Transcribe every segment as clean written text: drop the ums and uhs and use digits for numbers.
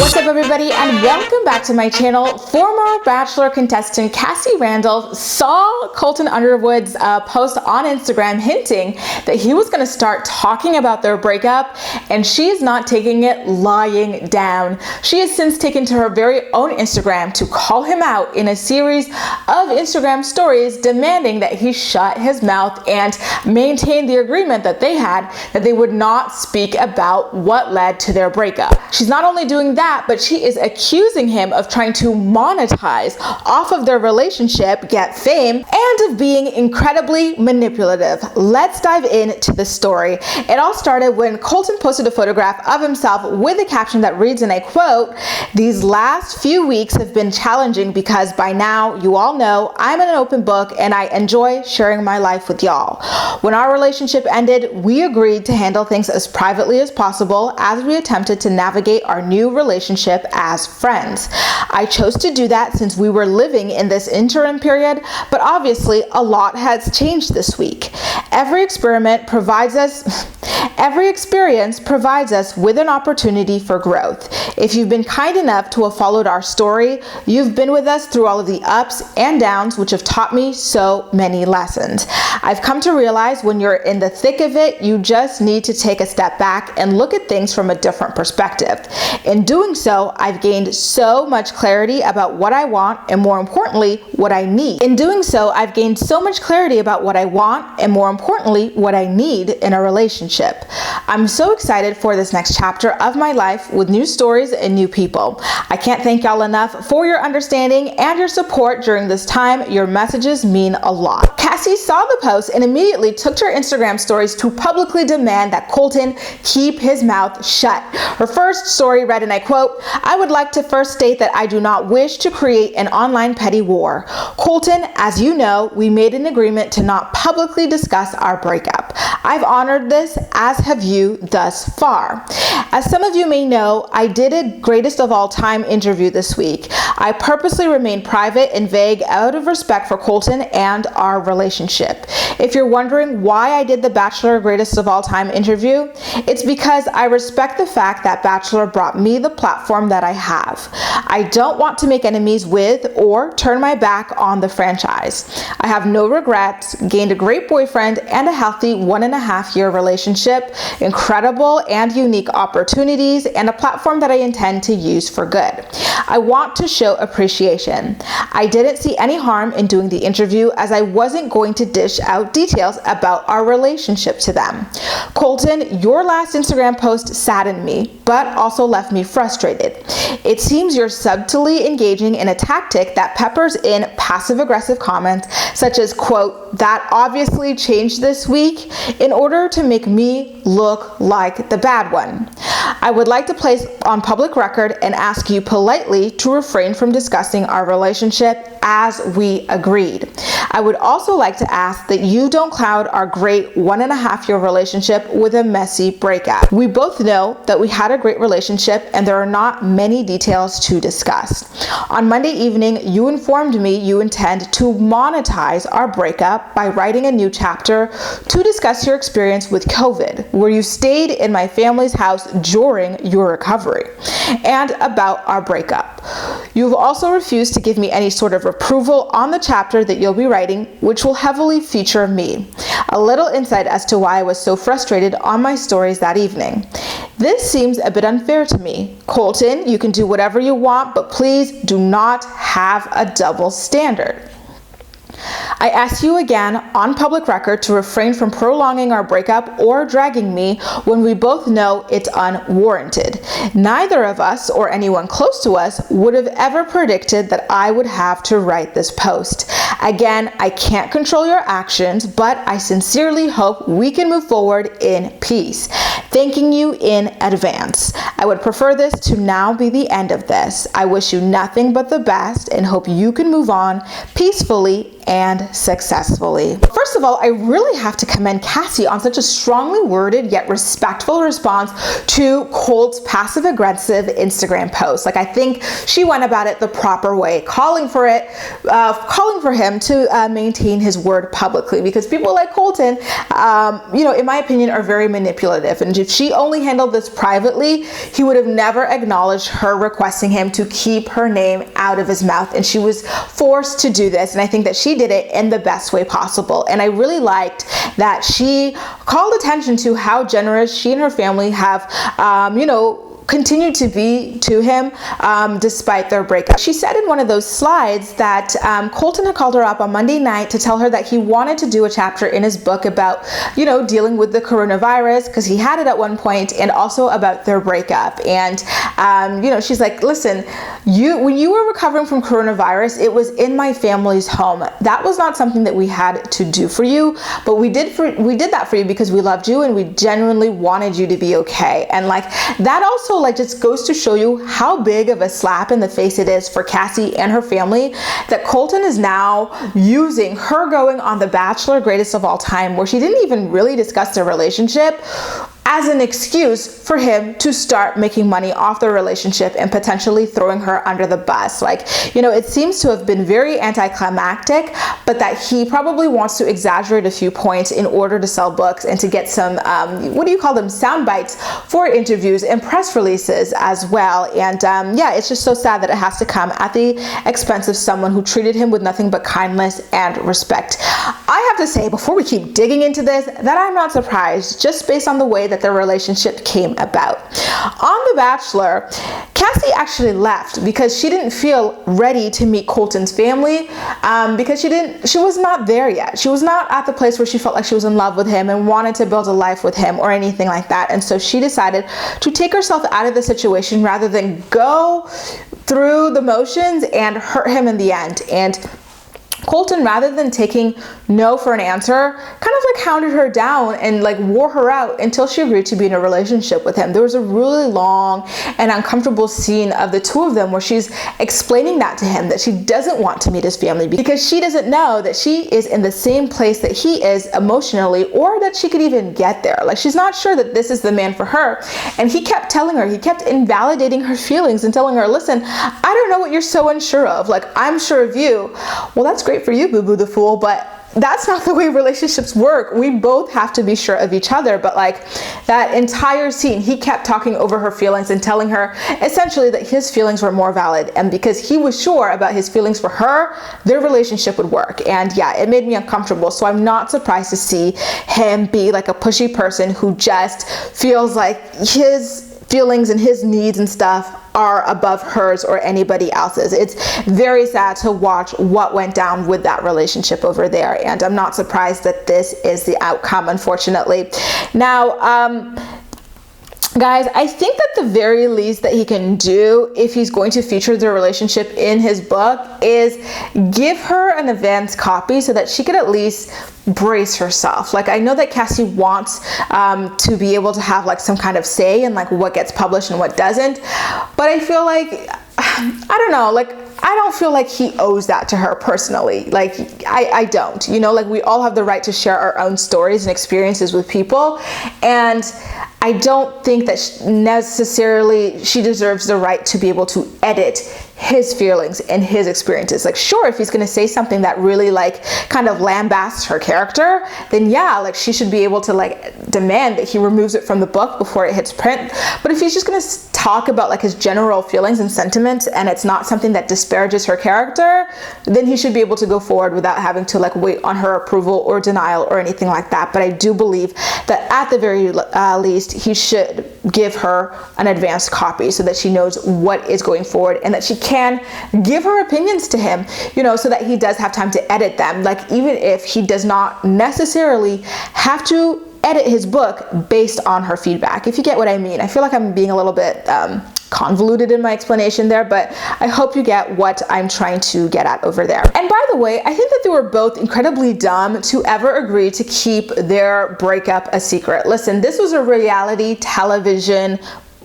What's up, everybody, and welcome back to my channel. Former Bachelor contestant Cassie Randolph saw Colton Underwood's post on Instagram hinting that he was going to start talking about their breakup, and she is not taking it lying down. She has since taken to her very own Instagram to call him out in a series of Instagram stories demanding that he shut his mouth and maintain the agreement that they had that they would not speak about what led to their breakup. She's not only doing that, but she is accusing him of trying to monetize off of their relationship, get fame, and of being incredibly manipulative. Let's dive into the story. It all started when Colton posted a photograph of himself with a caption that reads, and I quote, "These last few weeks have been challenging because by now you all know I'm an open book and I enjoy sharing my life with y'all. When our relationship ended, we agreed to handle things as privately as possible as we attempted to navigate our new relationship as friends. I chose to do that since we were living in this interim period, but obviously a lot has changed this week. Every experience provides us with an opportunity for growth. If you've been kind enough to have followed our story, you've been with us through all of the ups and downs, which have taught me so many lessons. I've come to realize when you're in the thick of it, you just need to take a step back and look at things from a different perspective. In doing so, I've gained so much clarity about what I want and, more importantly, what I need. In doing so, I've gained so much clarity about what I want and, more importantly, what I need in a relationship. I'm so excited for this next chapter of my life with new stories and new people. I can't thank y'all enough for your understanding and your support during this time. Your messages mean a lot." Cassie saw the post and immediately took to her Instagram stories to publicly demand that Colton keep his mouth shut. Her first story read, and I quote, "I would like to first state that I do not wish to create an online petty war. Colton, as you know, we made an agreement to not publicly discuss our breakup. I've honored this, as have you thus far. As some of you may know, I did a greatest of all time interview this week. I purposely remained private and vague out of respect for Colton and our relationship. If you're wondering why I did the Bachelor greatest of all time interview, it's because I respect the fact that Bachelor brought me the platform that I have. I don't want to make enemies with or turn my back on the franchise. I have no regrets, gained a great boyfriend and a healthy 1.5-year relationship, incredible and unique opportunities, and a platform that I intend to use for good. I want to show appreciation. I didn't see any harm in doing the interview as I wasn't going to dish out details about our relationship to them. Colton, your last Instagram post saddened me, but also left me frustrated. It seems you're subtly engaging in a tactic that peppers in passive-aggressive comments such as, quote, "that obviously changed this week," in order to make me look like the bad one. I would like to place on public record and ask you politely to refrain from discussing our relationship as we agreed. I would also like to ask that you don't cloud our great 1.5-year relationship with a messy breakup. We both know that we had a great relationship and there are not many details to discuss. On Monday evening, you informed me you intend to monetize our breakup by writing a new chapter to discuss your experience with COVID, where you stayed in my family's house during your recovery, and about our breakup. You've also refused to give me any sort of approval on the chapter that you'll be writing, which will heavily feature me. A little insight as to why I was so frustrated on my stories that evening. This seems a bit unfair to me. Colton, you can do whatever you want, but please do not have a double standard. I ask you again on public record to refrain from prolonging our breakup or dragging me when we both know it's unwarranted. Neither of us or anyone close to us would have ever predicted that I would have to write this post. Again, I can't control your actions, but I sincerely hope we can move forward in peace. Thanking you in advance. I would prefer this to now be the end of this. I wish you nothing but the best and hope you can move on peacefully and successfully. First of all, I really have to commend Cassie on such a strongly worded yet respectful response to Colt's passive-aggressive Instagram post. Like, I think she went about it the proper way, calling for him to maintain his word publicly, because people like Colton, in my opinion, are very manipulative. And if she only handled this privately, he would have never acknowledged her requesting him to keep her name out of his mouth. And she was forced to do this. And I think that she did it in the best way possible. And I really liked that she called attention to how generous she and her family have, continued to be to him despite their breakup. She said in one of those slides that Colton had called her up on Monday night to tell her that he wanted to do a chapter in his book about, dealing with the coronavirus, because he had it at one point, and also about their breakup. And, she's like, listen, when you were recovering from coronavirus, it was in my family's home. That was not something that we had to do for you, but we did that for you because we loved you and we genuinely wanted you to be okay. And like, that also just goes to show you how big of a slap in the face it is for Cassie and her family that Colton is now using her going on The Bachelor Greatest of All Time, where she didn't even really discuss their relationship, as an excuse for him to start making money off the relationship and potentially throwing her under the bus. It seems to have been very anticlimactic, but that he probably wants to exaggerate a few points in order to sell books and to get some, sound bites for interviews and press releases as well. And it's just so sad that it has to come at the expense of someone who treated him with nothing but kindness and respect. I have to say, before we keep digging into this, that I'm not surprised, just based on the way that their relationship came about. On The Bachelor, Cassie actually left because she didn't feel ready to meet Colton's family, because she was not there yet. She was not at the place where she felt like she was in love with him and wanted to build a life with him or anything like that. And so she decided to take herself out of the situation rather than go through the motions and hurt him in the end. And Colton, rather than taking no for an answer, kind of hounded her down and wore her out until she agreed to be in a relationship with him. There was a really long and uncomfortable scene of the two of them where she's explaining that to him, that she doesn't want to meet his family because she doesn't know that she is in the same place that he is emotionally, or that she could even get there. She's not sure that this is the man for her. And he kept telling her, he kept invalidating her feelings and telling her, listen, I don't know what you're so unsure of. I'm sure of you. Well, that's great for you, boo-boo the fool, but that's not the way relationships work. We both have to be sure of each other. But that entire scene, he kept talking over her feelings and telling her essentially that his feelings were more valid. And because he was sure about his feelings for her, their relationship would work. And yeah, it made me uncomfortable. So I'm not surprised to see him be a pushy person who just feels like his feelings and his needs and stuff are above hers or anybody else's. It's very sad to watch what went down with that relationship over there, and I'm not surprised that this is the outcome, unfortunately. Now, guys, I think that the very least that he can do if he's going to feature their relationship in his book is give her an advance copy so that she could at least brace herself. I know that Cassie wants to be able to have some kind of say in what gets published and what doesn't, but I feel I don't know, I don't feel like he owes that to her personally. I don't, we all have the right to share our own stories and experiences with people. And I don't think that necessarily she deserves the right to be able to edit his feelings and his experiences. Sure, if he's going to say something that really kind of lambasts her character, then yeah, she should be able to demand that he removes it from the book before it hits print. But if he's just going to talk about his general feelings and sentiments, and it's not something that disparages her character, then he should be able to go forward without having to wait on her approval or denial or anything like that. But I do believe that at the very least, he should give her an advanced copy so that she knows what is going forward and that she can give her opinions to him, so that he does have time to edit them. Even if he does not necessarily have to edit his book based on her feedback, if you get what I mean. I feel like I'm being a little bit convoluted in my explanation there, but I hope you get what I'm trying to get at over there. And by the way, I think that they were both incredibly dumb to ever agree to keep their breakup a secret. Listen, this was a reality television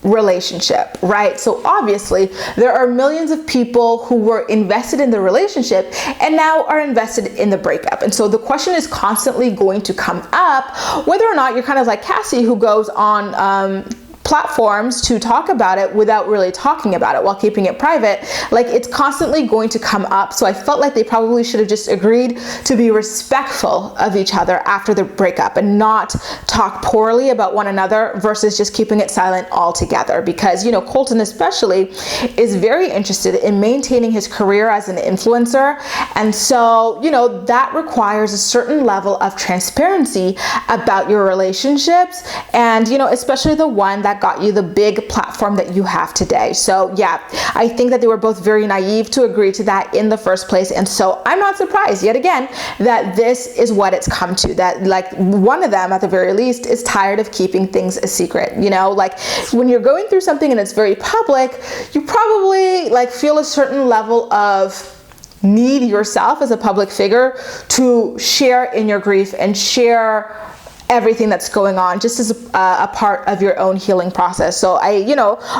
relationship, right? So obviously there are millions of people who were invested in the relationship and now are invested in the breakup. And so the question is constantly going to come up whether or not you're kind of like Cassie, who goes on platforms to talk about it without really talking about it while keeping it private. Like, it's constantly going to come up. So I felt like they probably should have just agreed to be respectful of each other after the breakup and not talk poorly about one another versus just keeping it silent altogether. Because, you know, Colton especially is very interested in maintaining his career as an influencer. And so, you know, that requires a certain level of transparency about your relationships, and, you know, especially the one that got you the big platform that you have today. So yeah, I think that they were both very naive to agree to that in the first place. And so I'm not surprised yet again that this is what it's come to, that like one of them at the very least is tired of keeping things a secret. You know, like when you're going through something and it's very public, you probably like feel a certain level of need yourself as a public figure to share in your grief and share everything that's going on, just as a part of your own healing process. So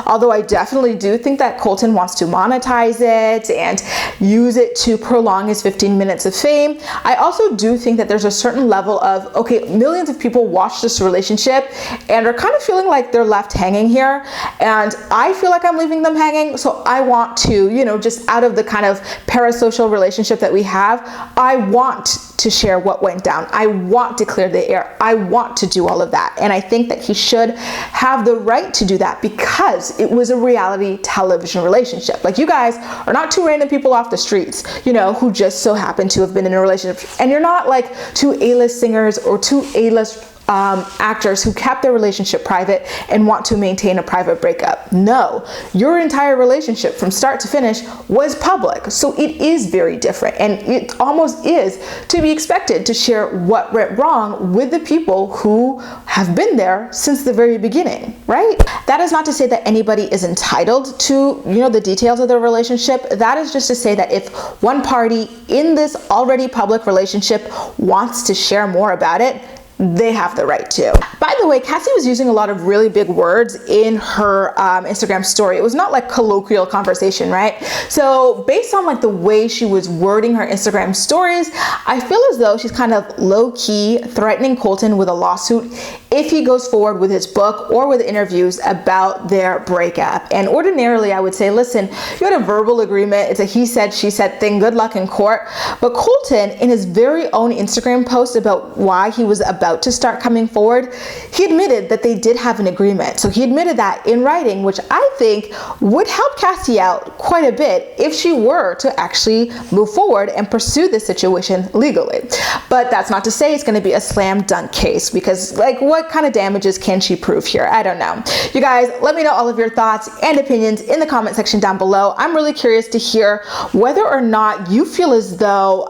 although I definitely do think that Colton wants to monetize it and use it to prolong his 15 minutes of fame, I also do think that there's a certain level of, okay, millions of people watch this relationship and are kind of feeling like they're left hanging here, and I feel like I'm leaving them hanging. So I want to, you know, just out of the kind of parasocial relationship that we have, I want to share what went down. I want to clear the air. I want to do all of that. And I think that he should have the right to do that because it was a reality television relationship. Like, you guys are not two random people off the streets, you know, who just so happen to have been in a relationship. And you're not like two A-list singers or two A-list actors who kept their relationship private and want to maintain a private breakup. No, your entire relationship from start to finish was public. So it is very different, and it almost is to be expected to share what went wrong with the people who have been there since the very beginning, right? That is not to say that anybody is entitled to, you know, the details of their relationship. That is just to say that if one party in this already public relationship wants to share more about it, they have the right to. By the way, Cassie was using a lot of really big words in her Instagram story. It was not like colloquial conversation, right? So based on like the way she was wording her Instagram stories, I feel as though she's kind of low-key threatening Colton with a lawsuit if he goes forward with his book or with interviews about their breakup. And ordinarily I would say, listen, you had a verbal agreement. It's a he said, she said thing. Good luck in court. But Colton, in his very own Instagram post about why he was about to start coming forward, he admitted that they did have an agreement. So he admitted that in writing, which I think would help Cassie out quite a bit if she were to actually move forward and pursue this situation legally. But that's not to say it's going to be a slam dunk case, because like, what kind of damages can she prove here? I don't know. You guys, let me know all of your thoughts and opinions in the comment section down below. I'm really curious to hear whether or not you feel as though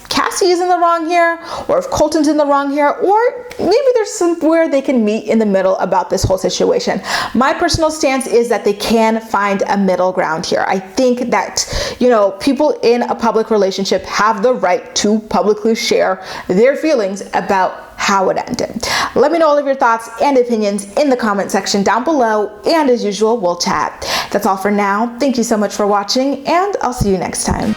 Cassie is in the wrong here, or if Colton's in the wrong here, or maybe there's somewhere they can meet in the middle about this whole situation. My personal stance is that they can find a middle ground here. I think that, you know, people in a public relationship have the right to publicly share their feelings about how it ended. Let me know all of your thoughts and opinions in the comment section down below, and as usual, we'll chat. That's all for now. Thank you so much for watching, and I'll see you next time.